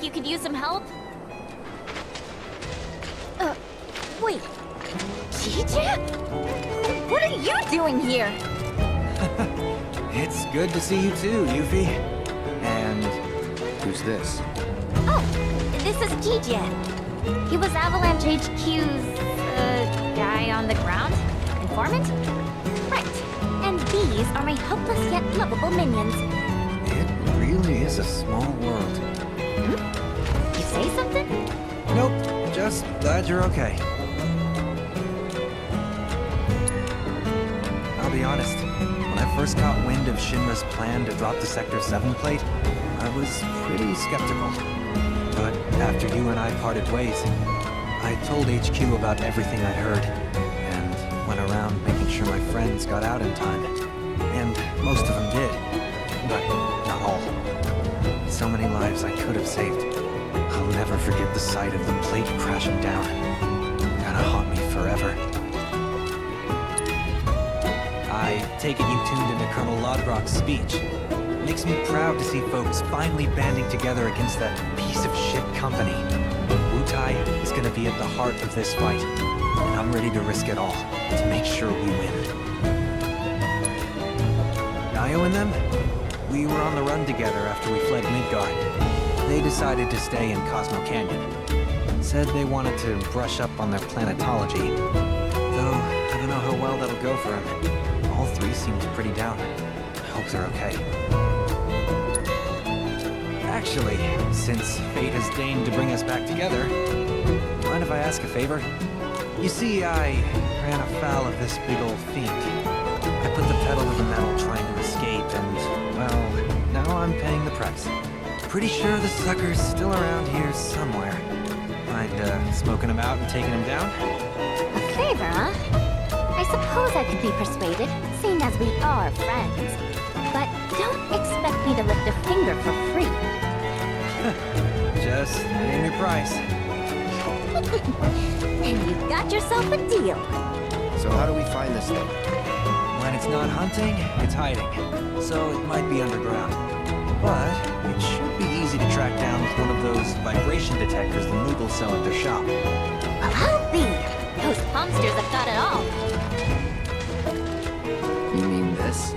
you could use some help? Wait. TJ? What are you doing here? It's good to see you too, Yuffie. And who's this? Oh, this is TJ. He was Avalanche HQ's, guy on the ground? Informant? Right. And these are my helpless yet lovable minions. It really is a small world. Hmm? You say something? Nope, just glad you're okay. I'll be honest, when I first got wind of Shinra's plan to drop the Sector 7 plate, I was pretty skeptical. But after you and I parted ways, I told HQ about everything I'd heard, and went around making sure my friends got out in time. And most of them did, but not all. So many lives I could have saved. I'll never forget the sight of the plate crashing down. Gonna haunt me forever. I take it you tuned into Colonel Lodbrok's speech. Makes me proud to see folks finally banding together against that piece of shit company. Wutai is gonna be at the heart of this fight, and I'm ready to risk it all to make sure we win. Nayo and them? We were on the run together after we fled Midgard. They decided to stay in Cosmo Canyon. Said they wanted to brush up on their planetology. Though, I don't know how well that'll go for them. All three seemed pretty down. I hope they're okay. Actually, since fate has deigned to bring us back together, mind if I ask a favor? You see, I ran afoul of this big old fiend. I put the pedal to the metal trying to escape, and, well, now I'm paying the price. Pretty sure the sucker's still around here somewhere. Mind, smoking him out and taking him down? A favor, huh? I suppose I could be persuaded, seeing as we are friends. But don't expect me to lift a finger for free. Just name your price. And you've got yourself a deal. So how do we find this thing? When it's not hunting, it's hiding. So it might be underground. But it should be easy to track down with one of those vibration detectors the Moogles sell at their shop. Well, I'll be. Those monsters have got it all. You mean this?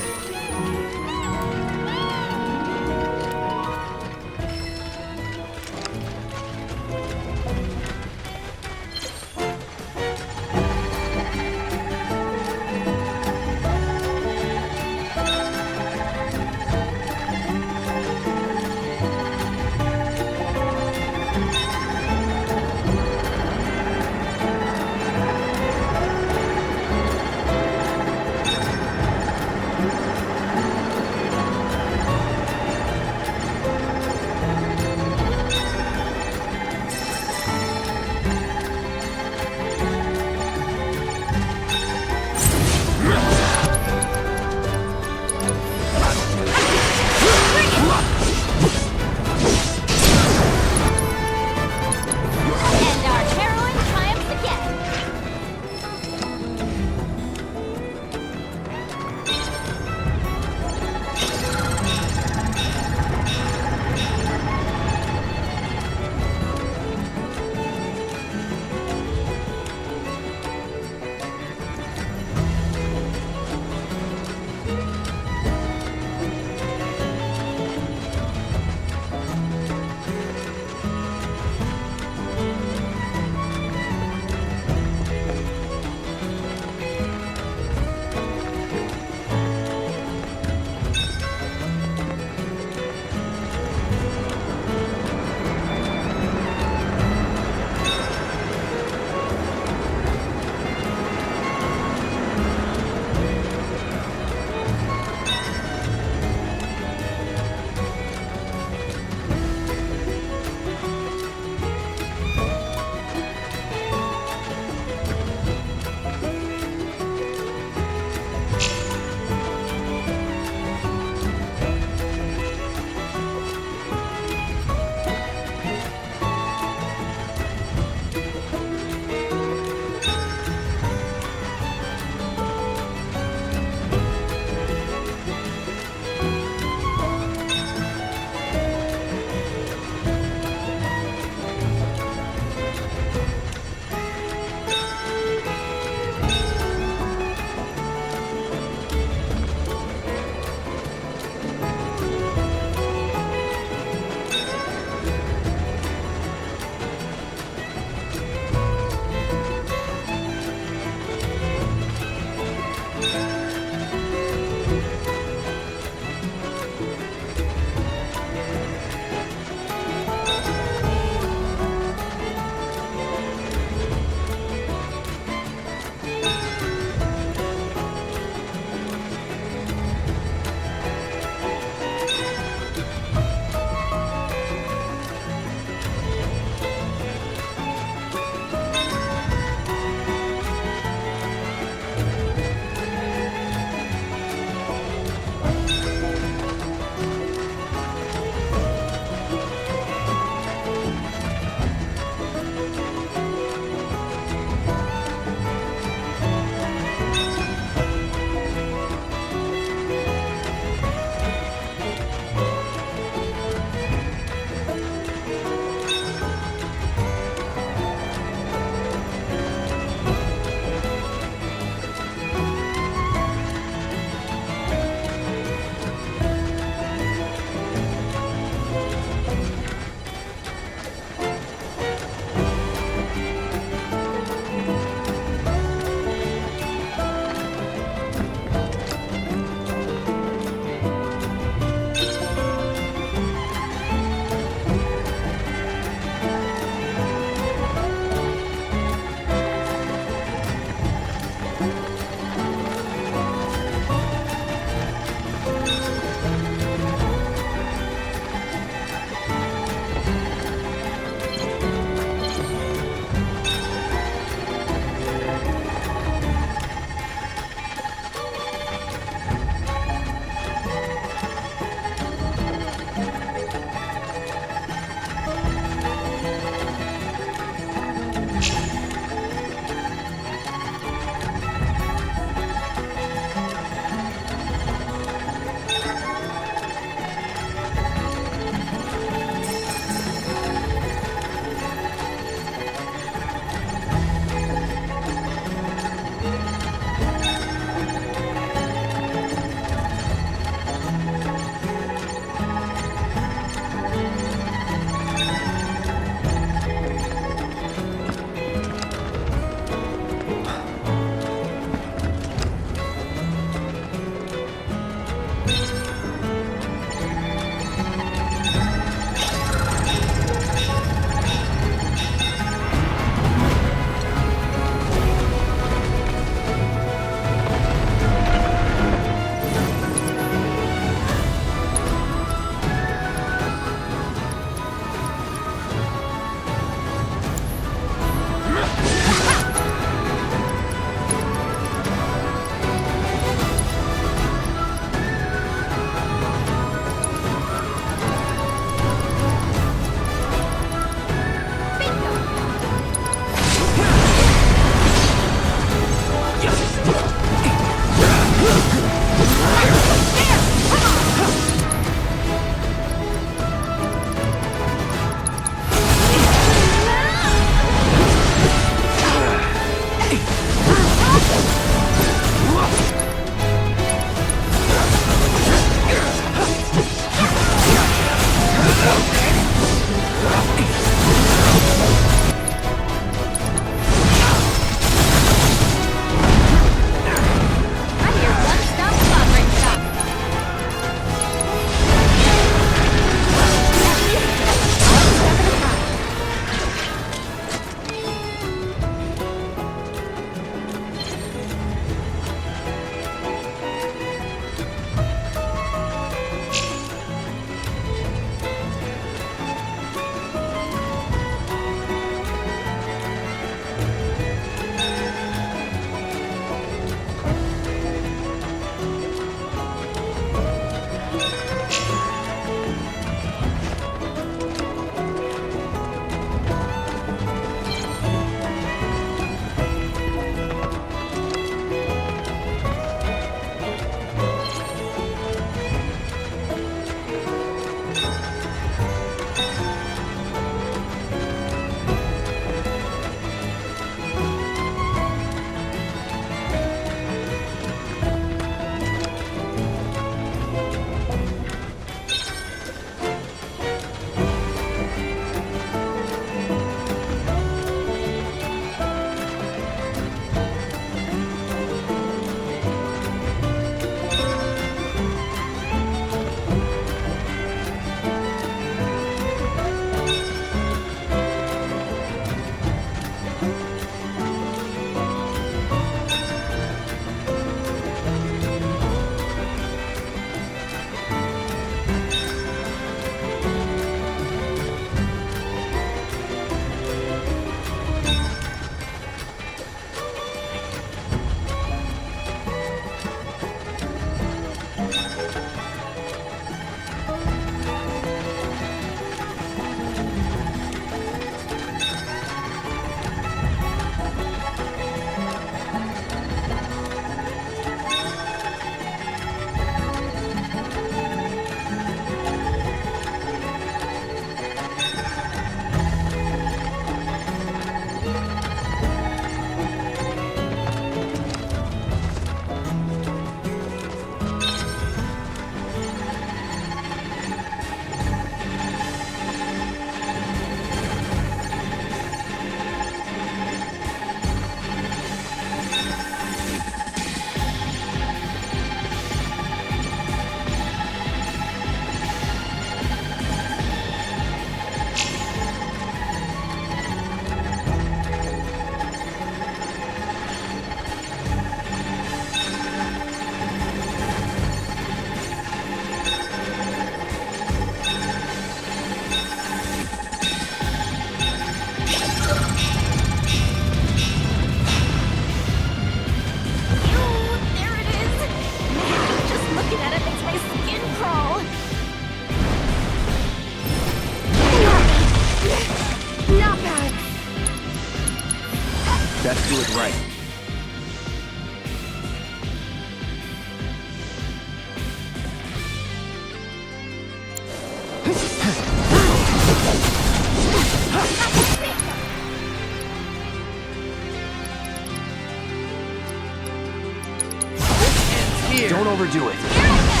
here. Don't overdo it. Here I go!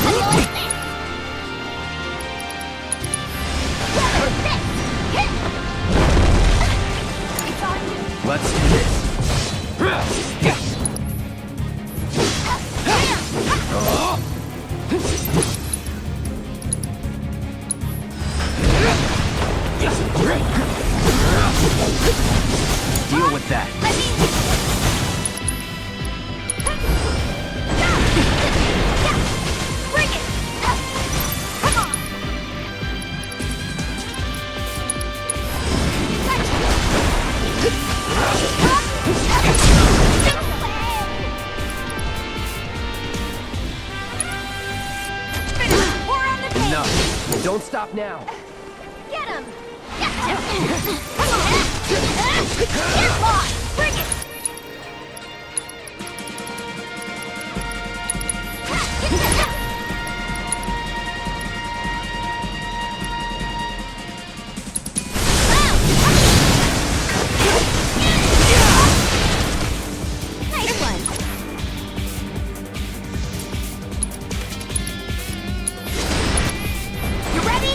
How do you like this? It's on you. Let's do this. Deal with that. Bring it! Come on! Enough. Don't stop now. Get him! Come on! Here's one! Bring it! Nice one! You ready?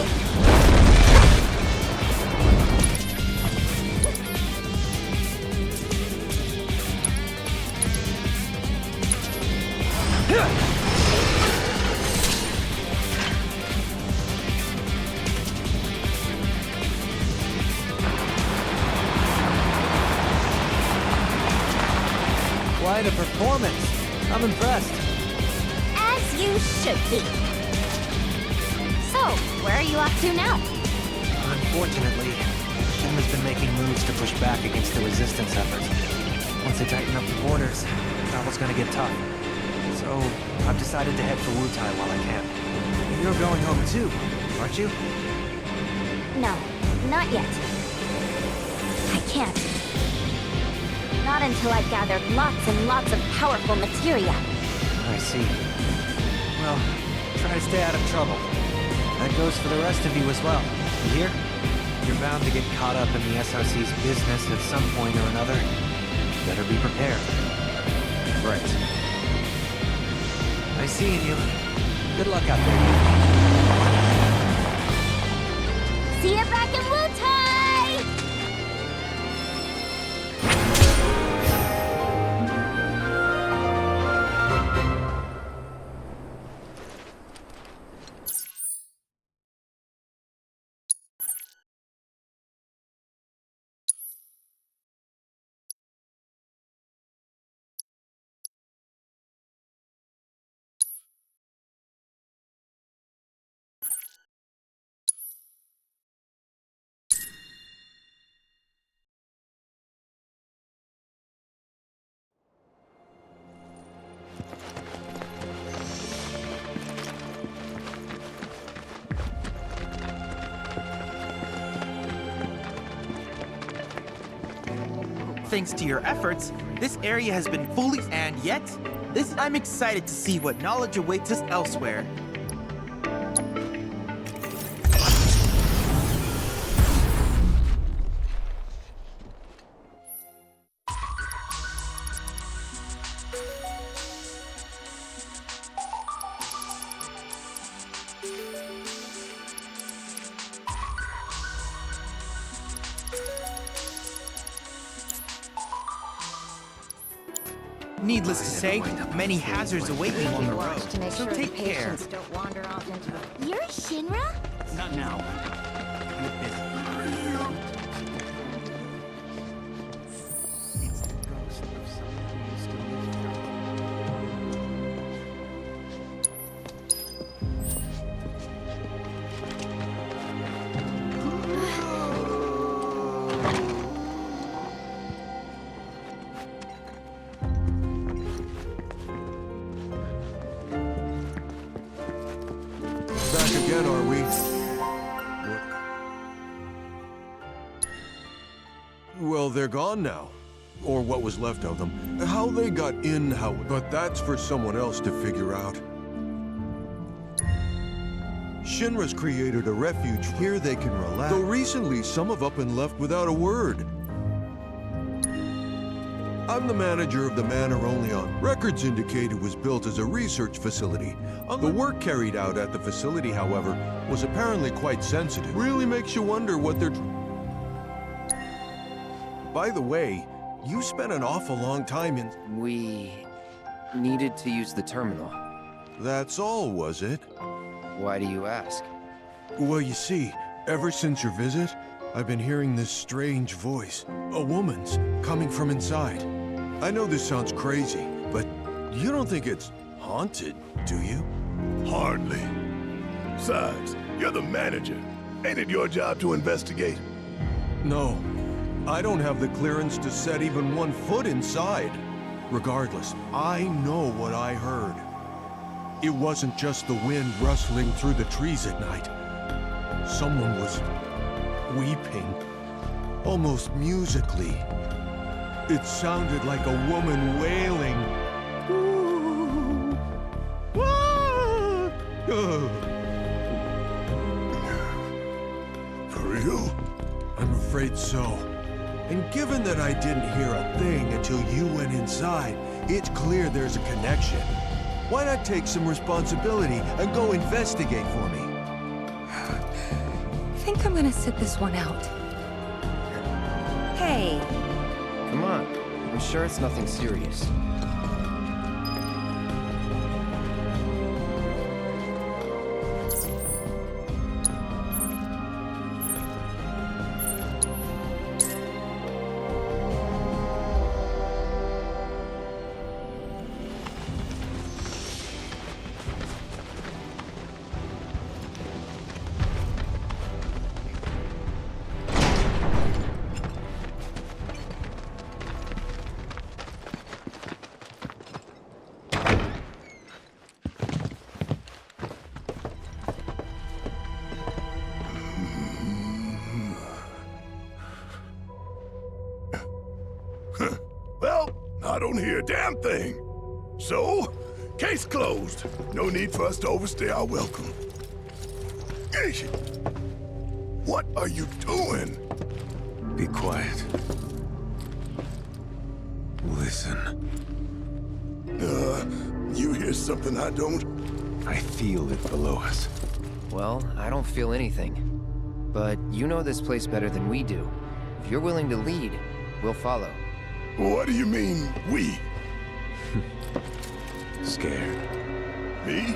Quite a performance. I'm impressed. As you should be. So, where are you off to now? Unfortunately, Shinra's been making moves to push back against the resistance efforts. Once they tighten up the borders, travel's gonna get tough. So, I've decided to head for Wutai while I can. You're going home too, aren't you? No, not yet. I can't. Not until I've gathered lots and lots of powerful materia. I see. Well, try to stay out of trouble. That goes for the rest of you as well. You hear? You're bound to get caught up in the SRC's business at some point or another. Better be prepared. Right. Nice seeing you. Good luck out there. See you back in Wutai! Thanks to your efforts, this area has been fully and yet, I'm excited to see what knowledge awaits us elsewhere. Needless to say, many hazards await you on the road, so take care. Don't wander off into the... You're Shinra? Not now. I'm busy. It's the ghost of someone who used to live here. Back again, are we? Well, they're gone now. Or what was left of them. How they got in, but that's for someone else to figure out. Shinra's created a refuge. Here they can relax. Though recently, some have up and left without a word. I'm the manager of the manor only on. Records indicate it was built as a research facility. The work carried out at the facility, however, was apparently quite sensitive. Really makes you wonder what they're... By the way, you spent an awful long time in... We needed to use the terminal. That's all, was it? Why do you ask? Well, you see, ever since your visit, I've been hearing this strange voice. A woman's, coming from inside. I know this sounds crazy, but you don't think it's haunted, do you? Hardly. Besides, you're the manager. Ain't it your job to investigate? No, I don't have the clearance to set even 1 foot inside. Regardless, I know what I heard. It wasn't just the wind rustling through the trees at night. Someone was weeping, almost musically. It sounded like a woman wailing. Ooh, ah, For real? I'm afraid so. And given that I didn't hear a thing until you went inside, it's clear there's a connection. Why not take some responsibility and go investigate for me? I think I'm gonna sit this one out. Hey, Come on. I'm sure it's nothing serious. Well, I don't hear a damn thing. So, case closed. No need for us to overstay our welcome. Eesh. What are you doing? Be quiet. Listen. You hear something I don't? I feel it below us. Well, I don't feel anything. But you know this place better than we do. If you're willing to lead, we'll follow. What do you mean, we? Scared. Me?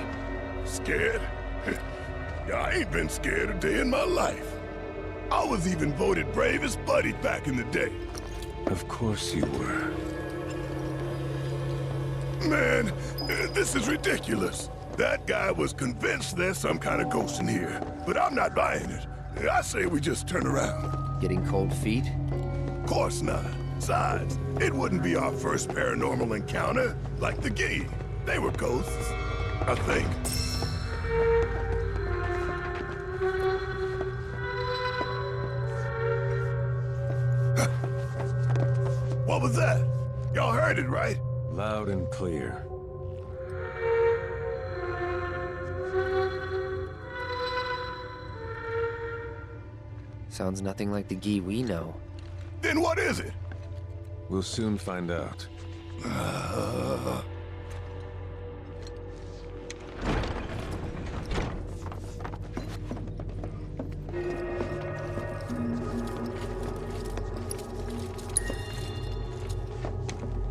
Scared? I ain't been scared a day in my life. I was even voted bravest buddy back in the day. Of course you were. Man, this is ridiculous. That guy was convinced there's some kind of ghost in here, but I'm not buying it. I say we just turn around. Getting cold feet? Of course not. Besides, it wouldn't be our first paranormal encounter, like the Gee. They were ghosts, I think. What was that? Y'all heard it, right? Loud and clear. Sounds nothing like the Gee we know. Then what is it? We'll soon find out.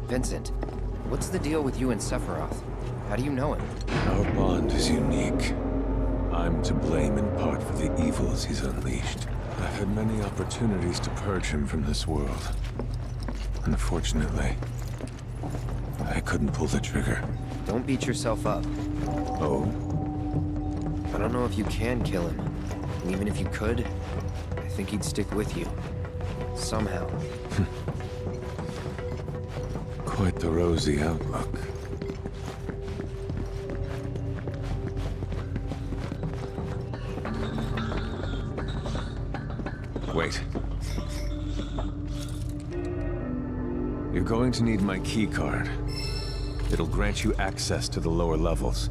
Vincent, what's the deal with you and Sephiroth? How do you know him? Our bond is unique. I'm to blame in part for the evils he's unleashed. I've had many opportunities to purge him from this world. Unfortunately, I couldn't pull the trigger. Don't beat yourself up. Oh? I don't know if you can kill him. And even if you could, I think he'd stick with you. Somehow. Quite the rosy outlook. Wait. You're going to need my key card. It'll grant you access to the lower levels.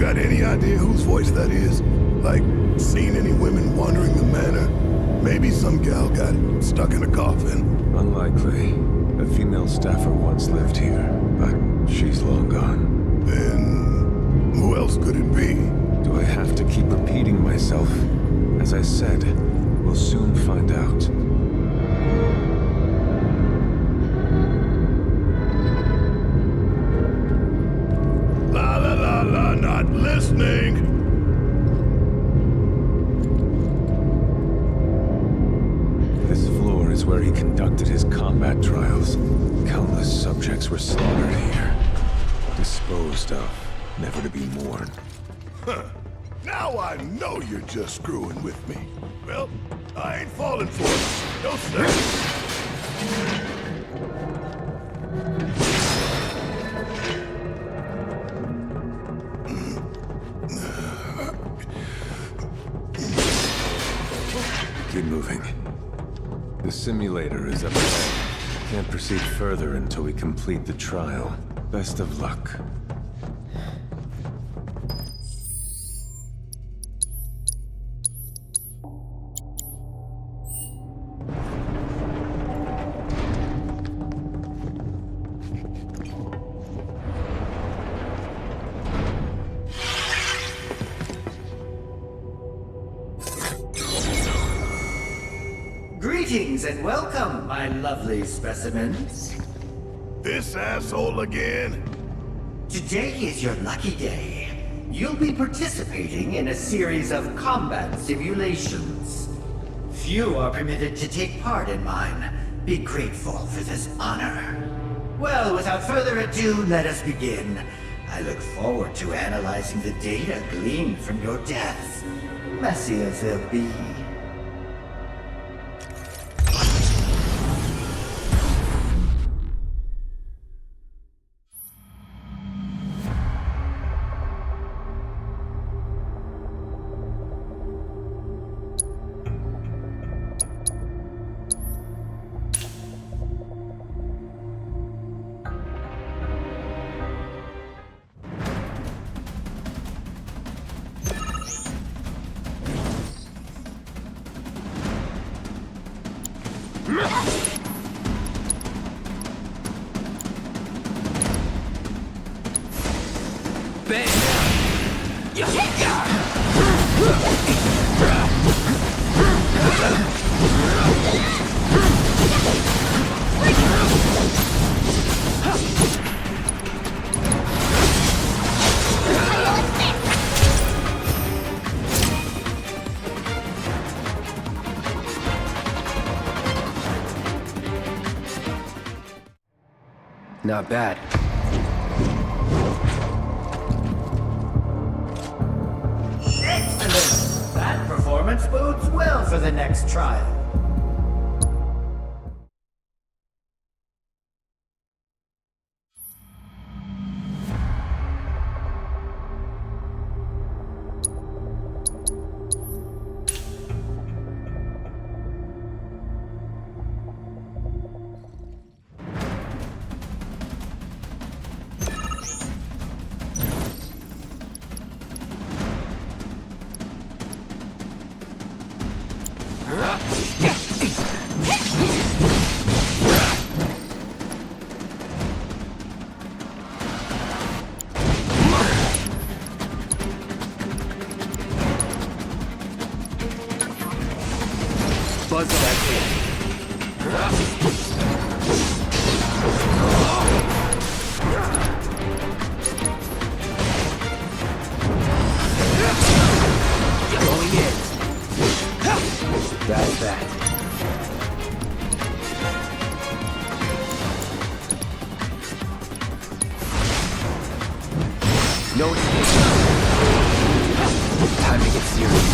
got any idea whose voice that is? Like, seen any women wandering the manor? Maybe some gal got stuck in a coffin. Unlikely. A female staffer once lived here, but she's long gone. Then who else could it be? Do I have to keep repeating myself? As I said, we'll soon find out. La la la la, not listening. This floor is where he conducted his combat trials. Countless subjects were slaughtered here. Disposed of, never to be mourned. Huh. Now I know you're just screwing with me. Well, I ain't falling for it. No sir. Keep moving. The simulator is up ahead. Can't proceed further until we complete the trial. Best of luck. Greetings and welcome, my lovely specimens. This asshole again? Today is your lucky day. You'll be participating in a series of combat simulations. Few are permitted to take part in mine. Be grateful for this honor. Well, without further ado, let us begin. I look forward to analyzing the data gleaned from your deaths, messy as they'll be. Not bad. Excellent! That performance bodes well for the next trial. Buzz that thing. Going in. That's that. No escape. Time to get serious.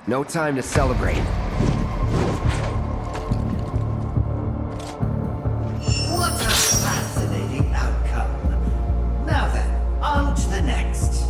No time to celebrate. What a fascinating outcome. Now then, on to the next.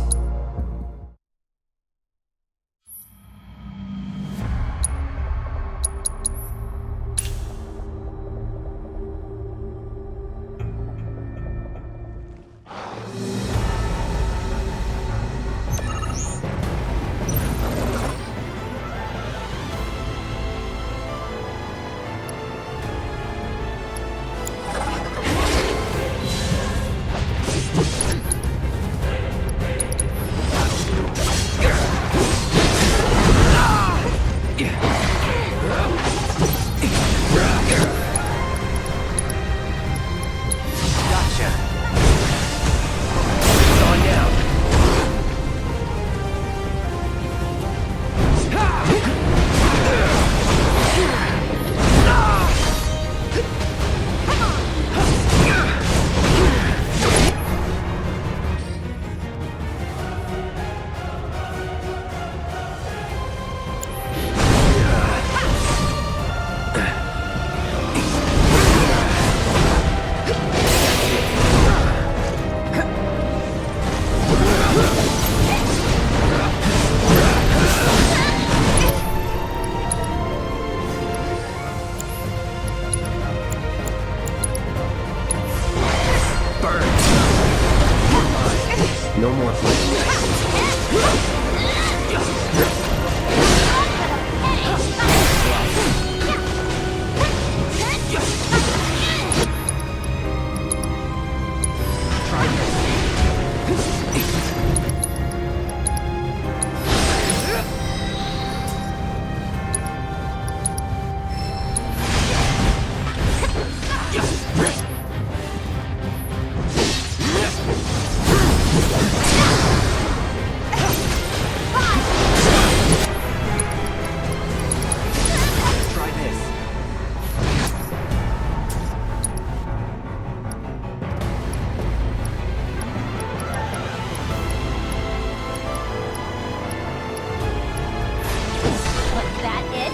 No more playing. Was that it?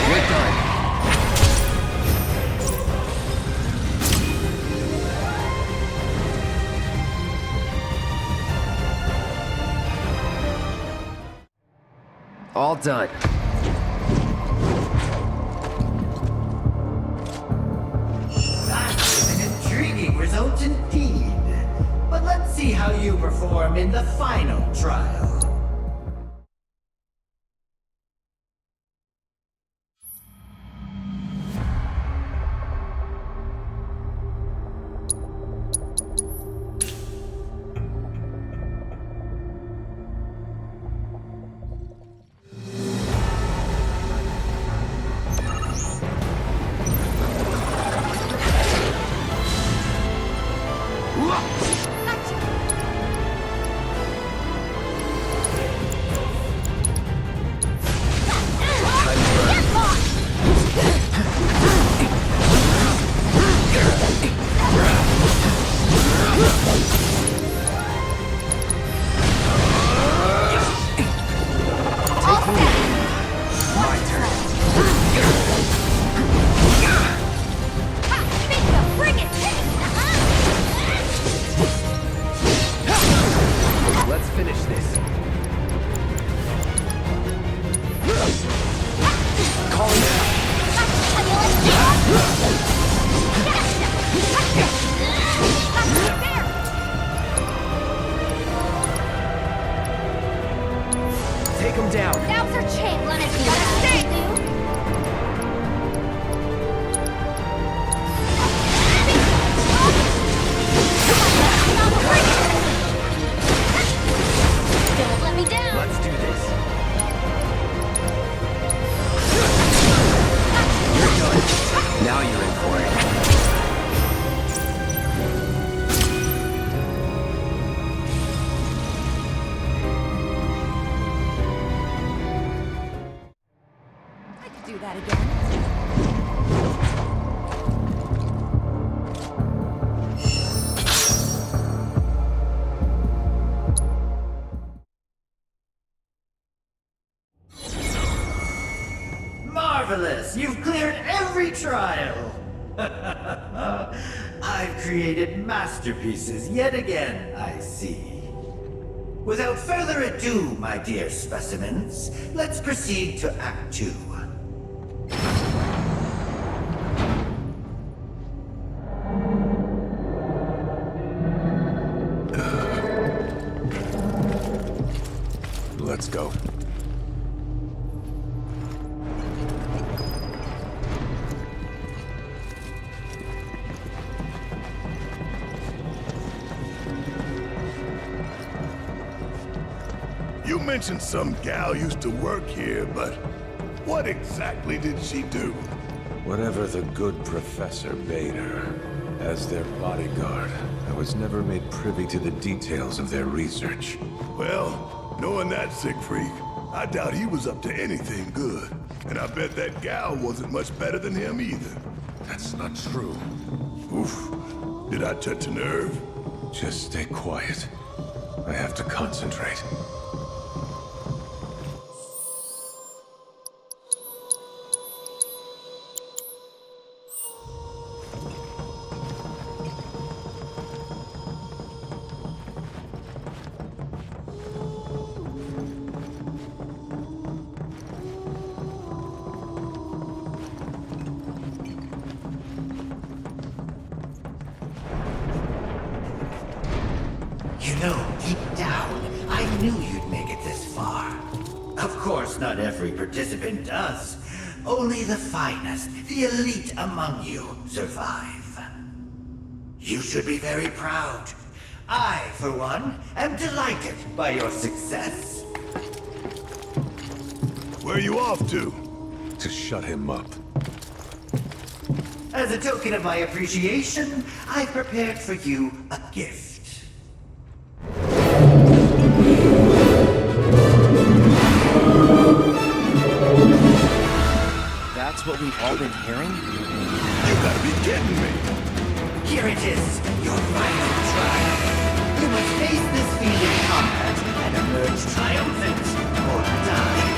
We're done. All done. That is an intriguing result indeed. But let's see how you perform in the final trial. Let's finish this. Calling out. Take him down. Now's our chance. Let us stay. Don't let me down. Let's do this. You're done. Now you're in for it. I could do that again. Marvelous! You've cleared every trial! I've created masterpieces yet again, I see. Without further ado, my dear specimens, let's proceed to Act 2. Let's go. You mentioned some gal used to work here, but what exactly did she do? Whatever the good professor bade her. As their bodyguard, I was never made privy to the details of their research. Well, knowing that sick freak, I doubt he was up to anything good. And I bet that gal wasn't much better than him either. That's not true. Oof. Did I touch a nerve? Just stay quiet. I have to concentrate. course, not every participant does. Only the finest, the elite among you, survive. You should be very proud. I, for one, am delighted by your success. Where are you off to? To shut him up. As a token of my appreciation, I prepared for you a gift. That's what we've all been hearing? You gotta be kidding me! Here it is, your final trial. You must face this field in combat and emerge triumphant or die.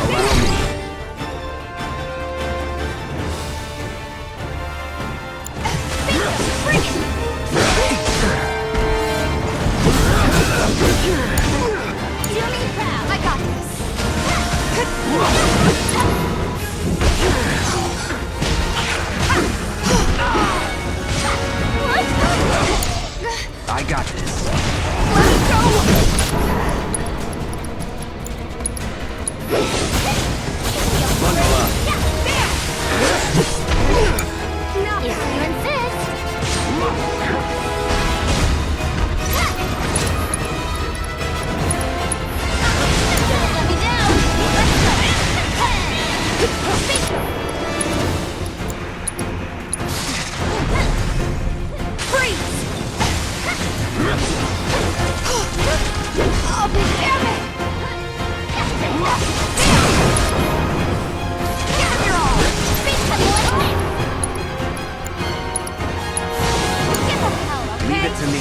Allow me. Do me proud. I got this. I got this. Let's go! Bundle up. Yeah, there! No, if you insist. Don't let me down. Let's go. Freeze! Oh, damn it! Give it your all! Speak to me! Get the hell, okay? Leave it to me.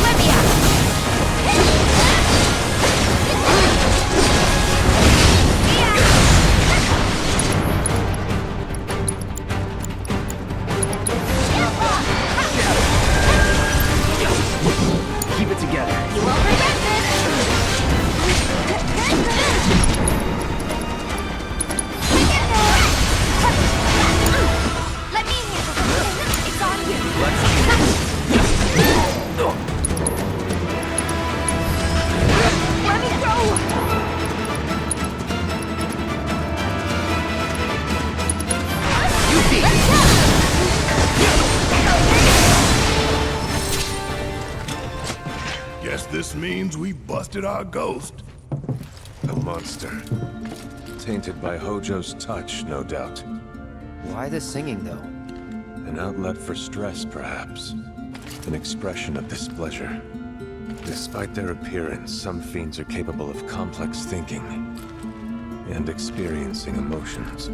Let me out! Keep it together. You won't regret this! Let me handle this. It's on you. Let's Let me go! You beat Let's go! Guess this means we busted our ghost. A monster. Tainted by Hojo's touch, no doubt. Why the singing, though? An outlet for stress, perhaps. An expression of displeasure. Despite their appearance, some fiends are capable of complex thinking and experiencing emotions.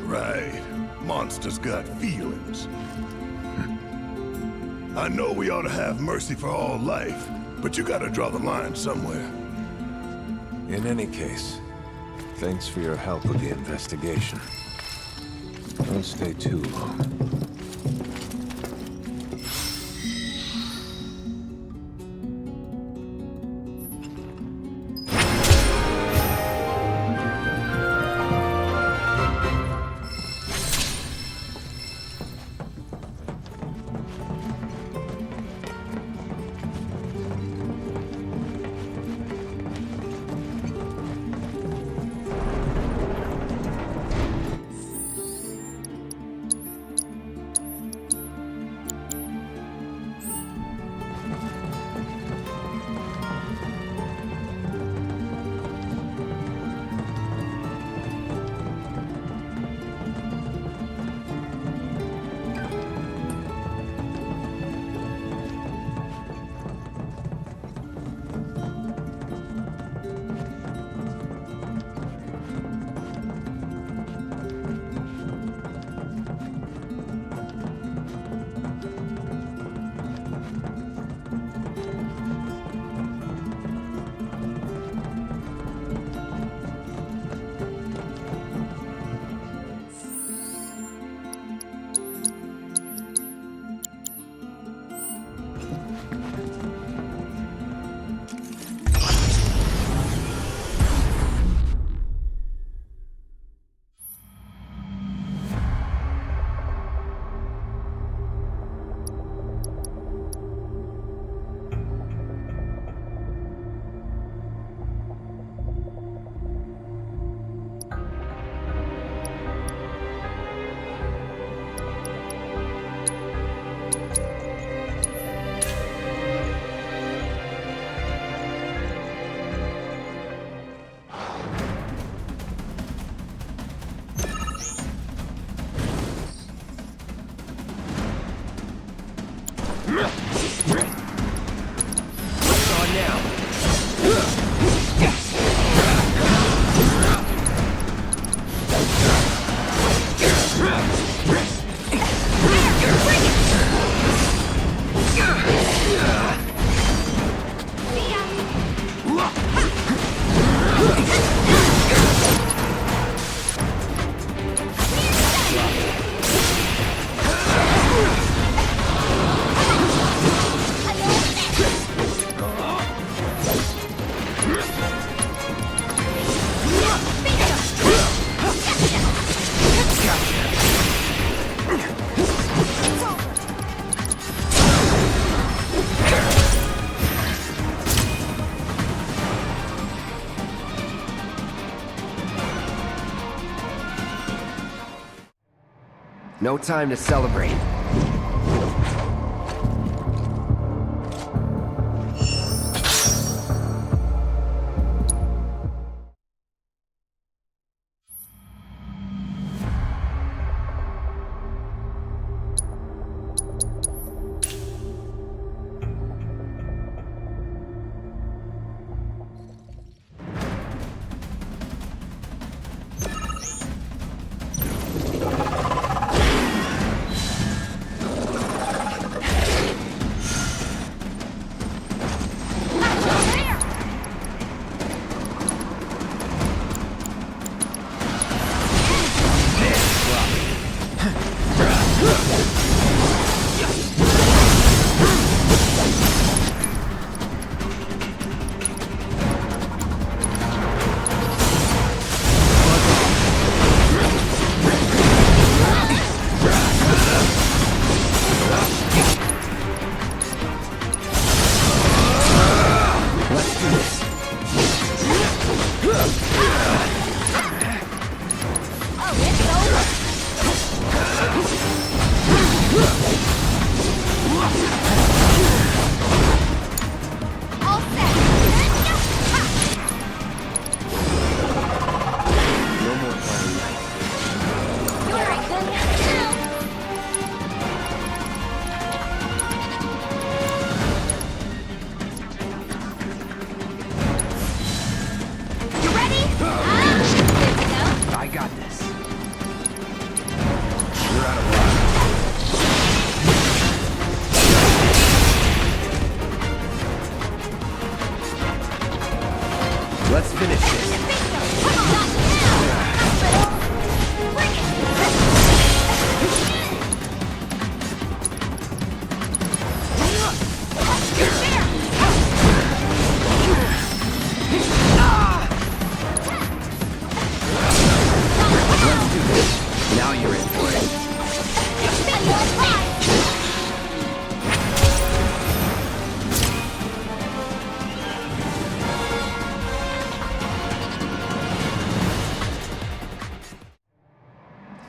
Right. Monsters got feelings. I know we ought to have mercy for all life, but you gotta draw the line somewhere. In any case, thanks for your help with the investigation. Don't stay too long. No time to celebrate. Let's finish this. Let's do this. Now you're in for it.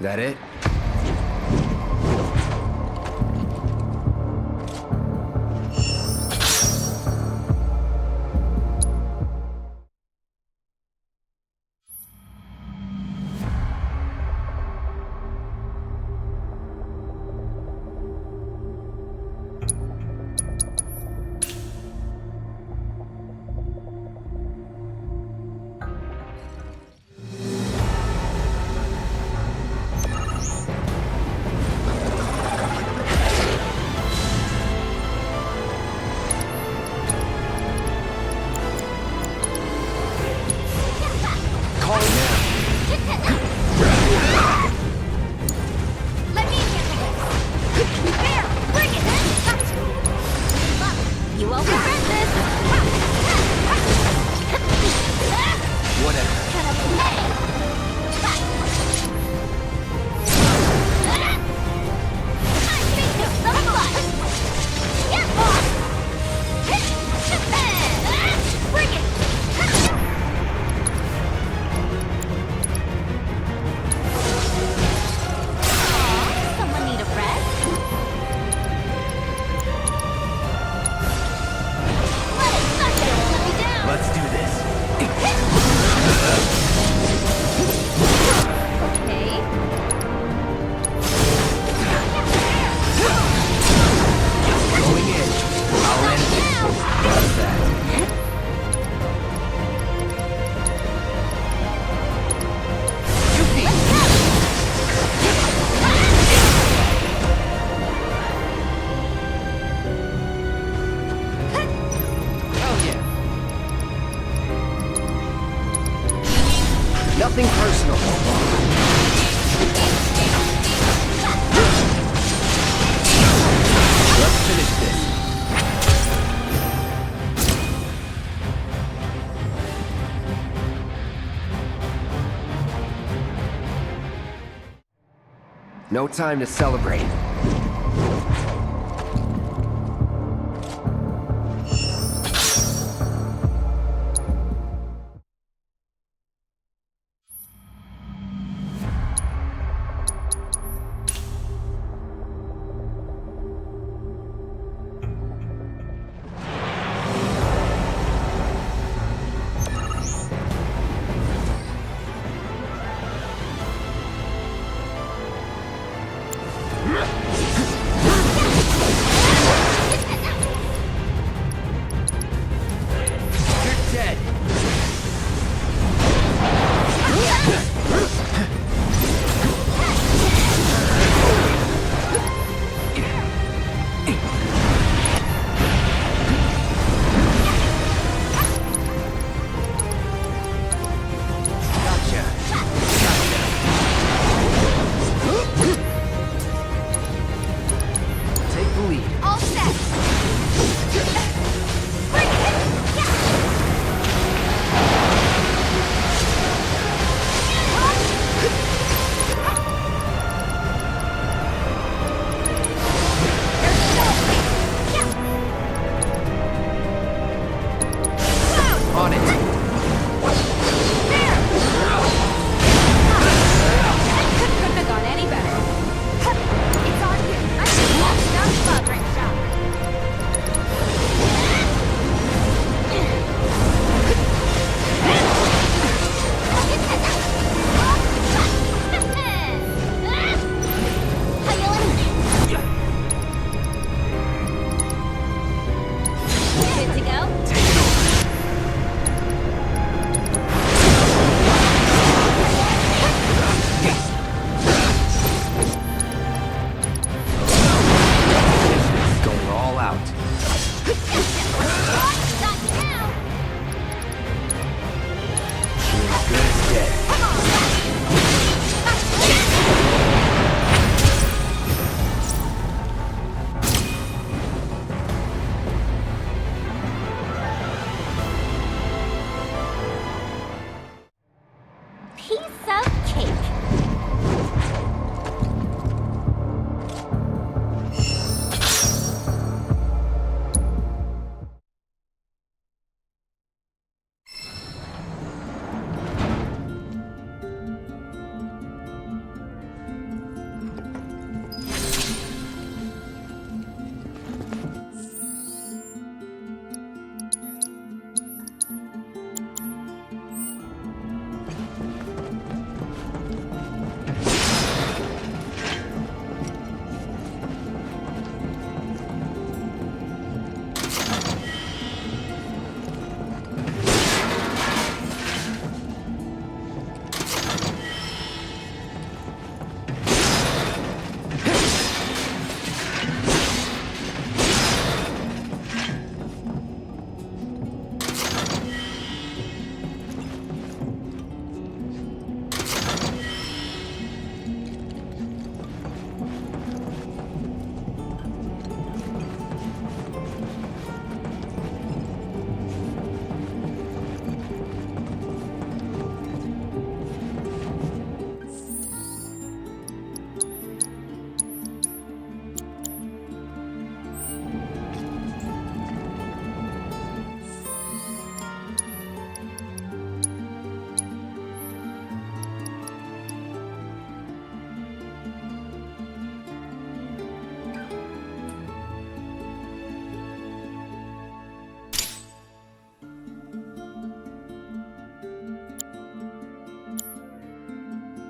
That it? Nothing personal. Let's finish this. No time to celebrate.